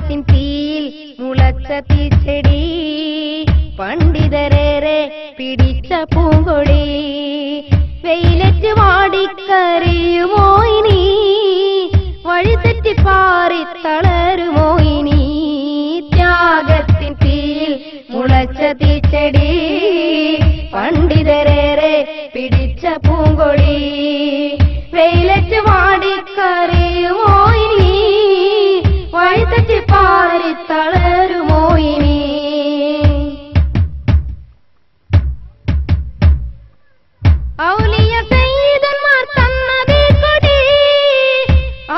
ത്യാഗത്തിൻ തീയിൽ മുളച്ച തീച്ചെടി പണ്ഡിതരേറെ പിടിച്ച പൂങ്കൊടി വെയിലറ്റ് വാടിക്കരിയുമോ ഇനി വഴിതെറ്റി പാറി തളരുമോ ഇനി ത്യാഗത്തിൻ തീയിൽ മുളച്ച തീച്ചെടി പണ്ഡിതരേറെ പിടിച്ച പൂങ്കൊടി വെയിലറ്റ് വാടിക്കറിയുമോ ഇനി വഴിതെറ്റി പാറി തളരുമോ ഇനി ഔലിയ സയ്യിദന്മാർ തന്നതേ കൊടി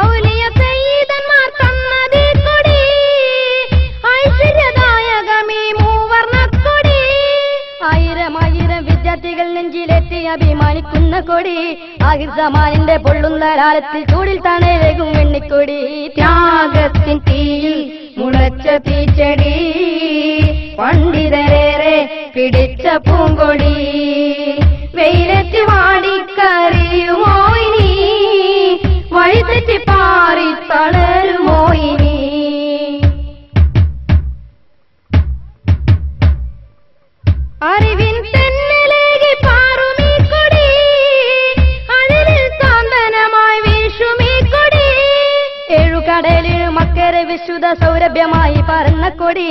ഔലിയ സയ്യിദന്മാർ തന്നതേ കൊടി ഐശ്വര്യദായകമീ മൂവർണ്ണക്കൊടി ആയിരം ആയിരം വിദ്യാർത്ഥികൾ നെഞ്ചിലെത്തി അഭിമാനിക്കുന്ന കൊടി ആഹിർസമാനിന്റെ പൊള്ളുന്ന കാലത്തിൽ ചൂടിൽ തണവേകും വെണ്ണിക്കൊടി ത്യാഗത്തിൻ തീയിൽ മുളച്ച തീച്ചെടി പണ്ഡിതരേറെ പിടിച്ച പൂങ്കൊടി വെയിലറ്റ് വാടിക്കറിയുമോ ഇനി വഴിതെറ്റി പാറി തളരുമോ ഇനി അറിവിൻ തെന്നലേകി പാറുമീ കൊടി അഴലിൽ സാന്ത്വനമായി വീശുമീ കൊടി ഏഴുകടലിൽ മക്കരെ വിശുദ്ധ സൗരഭ്യമായി പറന്ന കൊടി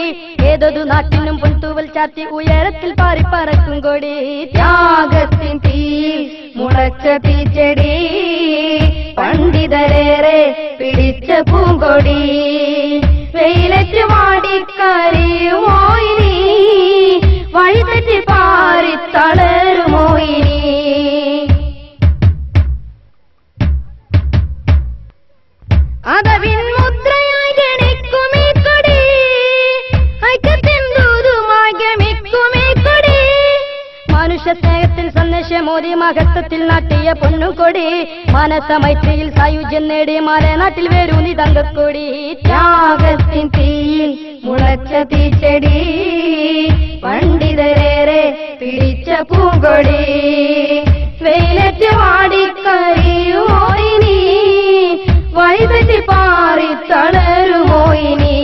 ഏതൊരു നാട്ടിനും പൊൻതൂവൽ ചാത്തി ഉയരത്തിൽ പാറി പറക്കും കൊടി ത്യാഗത്തിൻ തീയിൽ മുളച്ച തീച്ചെടി പണ്ഡിതരേറെ പിടിച്ച പൂങ്കൊടി വെയിലറ്റ് വാടിക്കറിയുമോ ഇനി വഴിതെറ്റി പാറി തളരുമോ ഇനി അതവിൻ മുദ്രയായി ഗണിക്കുമീ കൊടി ഐക്യത്തിന്ദൂതുമായി ഗമിക്കുമീ കൊടി മനുഷ്യ സ്നേഹത്തിൽ സന്ദേശമോദി മഹത്വത്തിൽ നാട്ടിയ പൊന്നുകൊടി മനസമൈത്രിയിൽ സായുജ്യം നേടി മലനാട്ടിൽ വേരൂന്നി തങ്കക്കൊടി ത്യാഗത്തിൻ തീയിൽ മുളച്ച തീച്ചെടി പണ്ഡിതരേറെ പിടിച്ച പൂങ്കൊടി വെയിലറ്റ് വാടിക്കറിയുമോ ഇനി വഴിതെറ്റി പാറി തളരുമോ ഇനി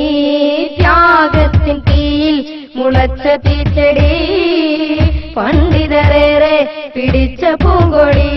ത്യാഗത്തിൻ തീയിൽ മുളച്ച തീച്ചെടി പണ്ഡിതരേറെ പിടിച്ച പൂങ്കൊടി